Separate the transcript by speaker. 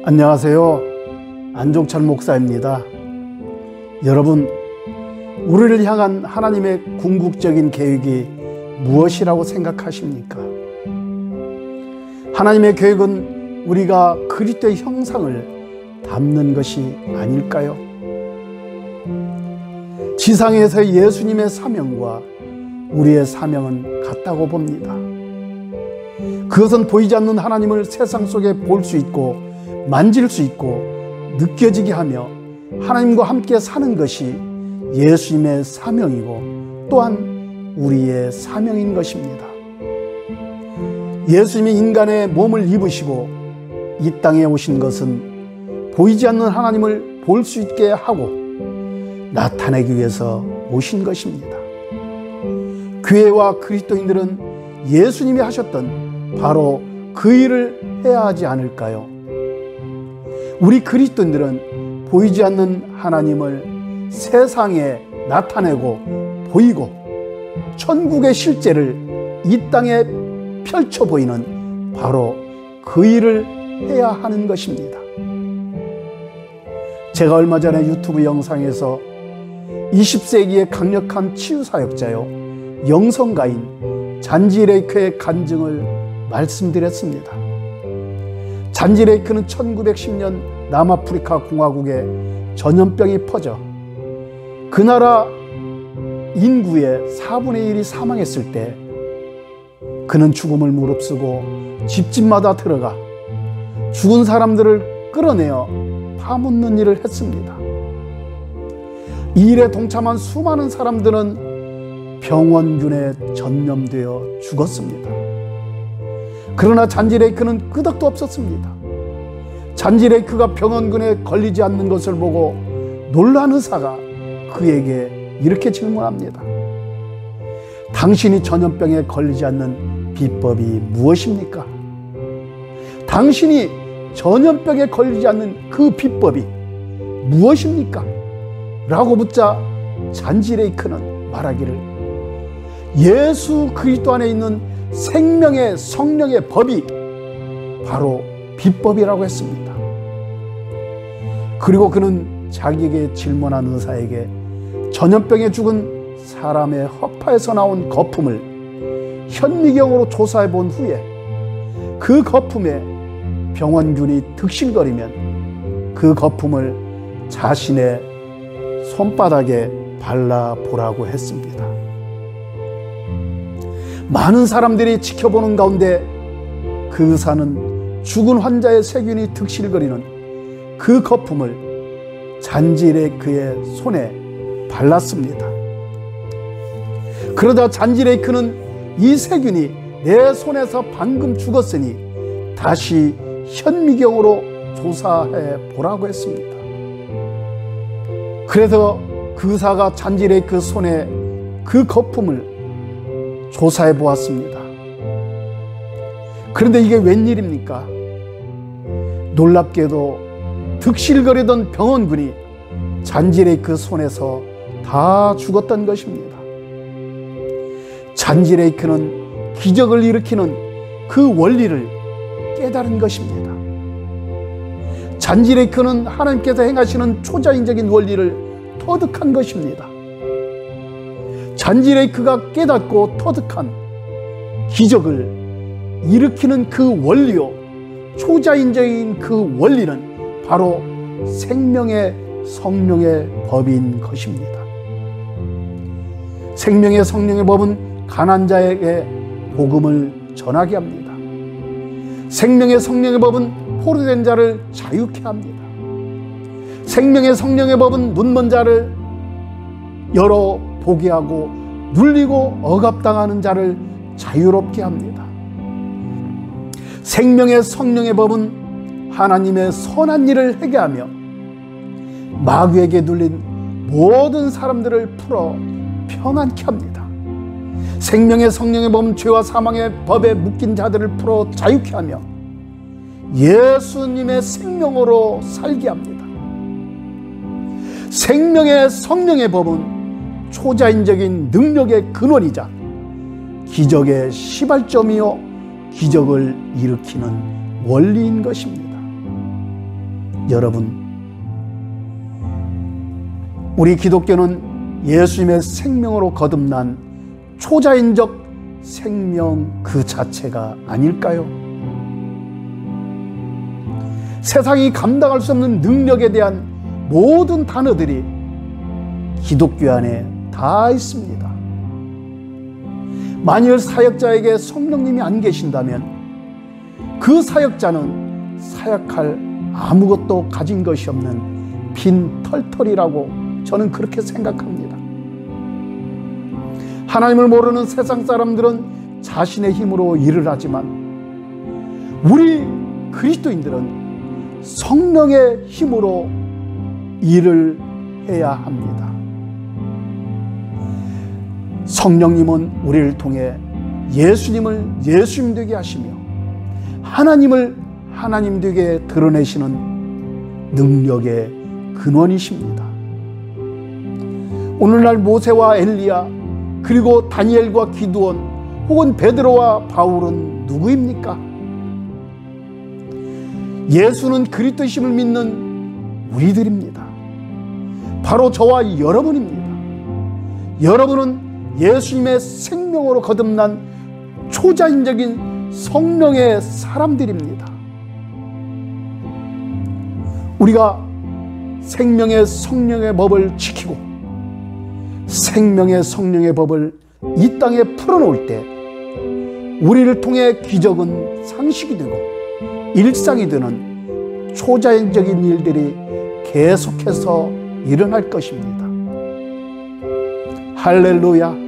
Speaker 1: 안녕하세요. 안종철 목사입니다. 여러분, 우리를 향한 하나님의 궁극적인 계획이 무엇이라고 생각하십니까? 하나님의 계획은 우리가 그리스도의 형상을 담는 것이 아닐까요? 지상에서의 예수님의 사명과 우리의 사명은 같다고 봅니다. 그것은 보이지 않는 하나님을 세상 속에 볼 수 있고 만질 수 있고 느껴지게 하며 하나님과 함께 사는 것이 예수님의 사명이고 또한 우리의 사명인 것입니다. 예수님이 인간의 몸을 입으시고 이 땅에 오신 것은 보이지 않는 하나님을 볼 수 있게 하고 나타내기 위해서 오신 것입니다. 교회와 그리스도인들은 예수님이 하셨던 바로 그 일을 해야 하지 않을까요? 우리 그리스도인들은 보이지 않는 하나님을 세상에 나타내고 보이고 천국의 실제를 이 땅에 펼쳐 보이는 바로 그 일을 해야 하는 것입니다. 제가 얼마 전에 유튜브 영상에서 20세기의 강력한 치유사역자요 영성가인 잔지 레이크의 간증을 말씀드렸습니다. 잔지 레이크는 1910년 남아프리카 공화국에 전염병이 퍼져 그 나라 인구의 4분의 1이 사망했을 때 그는 죽음을 무릅쓰고 집집마다 들어가 죽은 사람들을 끌어내어 파묻는 일을 했습니다. 이 일에 동참한 수많은 사람들은 병원균에 전염되어 죽었습니다. 그러나 잔지 레이크는 끄덕도 없었습니다. 잔지 레이크가 병원균에 걸리지 않는 것을 보고 놀란 의사가 그에게 이렇게 질문합니다. 당신이 전염병에 걸리지 않는 비법이 무엇입니까? 당신이 전염병에 걸리지 않는 그 비법이 무엇입니까? 라고 묻자 잔지 레이크는 말하기를 예수 그리스도 안에 있는 생명의 성령의 법이 바로 비법이라고 했습니다. 그리고 그는 자기에게 질문한 의사에게 전염병에 죽은 사람의 허파에서 나온 거품을 현미경으로 조사해 본 후에 그 거품에 병원균이 득실거리면 그 거품을 자신의 손바닥에 발라보라고 했습니다. 많은 사람들이 지켜보는 가운데 그 의사는 죽은 환자의 세균이 득실거리는 그 거품을 잔지 레이크의 손에 발랐습니다. 그러다 잔지 레이크는 이 세균이 내 손에서 방금 죽었으니 다시 현미경으로 조사해 보라고 했습니다. 그래서 그 의사가 잔지 레이크 손에 그 거품을 조사해 보았습니다. 그런데 이게 웬일입니까? 놀랍게도 득실거리던 병원균이 잔지 레이크 손에서 다 죽었던 것입니다. 잔지 레이크는 기적을 일으키는 그 원리를 깨달은 것입니다. 잔지 레이크는 하나님께서 행하시는 초자연적인 원리를 터득한 것입니다. 잔지 레이크가 깨닫고 터득한 기적을 일으키는 그 원리요 초자연적인 그 원리는 바로 생명의 성령의 법인 것입니다. 생명의 성령의 법은 가난한 자에게 복음을 전하게 합니다. 생명의 성령의 법은 포로된 자를 자유케 합니다. 생명의 성령의 법은 눈먼 자를 열어 보게 하고 눌리고 억압당하는 자를 자유롭게 합니다. 생명의 성령의 법은 하나님의 선한 일을 하게 하며 마귀에게 눌린 모든 사람들을 풀어 평안케 합니다. 생명의 성령의 법은 죄와 사망의 법에 묶인 자들을 풀어 자유케 하며 예수님의 생명으로 살게 합니다. 생명의 성령의 법은 초자연적인 능력의 근원이자 기적의 시발점이요 기적을 일으키는 원리인 것입니다. 여러분, 우리 기독교는 예수님의 생명으로 거듭난 초자연적 생명 그 자체가 아닐까요? 세상이 감당할 수 없는 능력에 대한 모든 단어들이 기독교 안에 다 있습니다. 만일 사역자에게 성령님이 안 계신다면 그 사역자는 사역할 아무것도 가진 것이 없는 빈 털털이라고 저는 그렇게 생각합니다. 하나님을 모르는 세상 사람들은 자신의 힘으로 일을 하지만 우리 그리스도인들은 성령의 힘으로 일을 해야 합니다. 성령님은 우리를 통해 예수님을 예수님 되게 하시며 하나님을 하나님 되게 드러내시는 능력의 근원이십니다. 오늘날 모세와 엘리야 그리고 다니엘과 기드온 혹은 베드로와 바울은 누구입니까? 예수는 그리스도이심을 믿는 우리들입니다. 바로 저와 여러분입니다. 여러분은 예수님의 생명으로 거듭난 초자연적인 성령의 사람들입니다. 우리가 생명의 성령의 법을 지키고 생명의 성령의 법을 이 땅에 풀어놓을 때 우리를 통해 기적은 상식이 되고 일상이 되는 초자연적인 일들이 계속해서 일어날 것입니다. 할렐루야.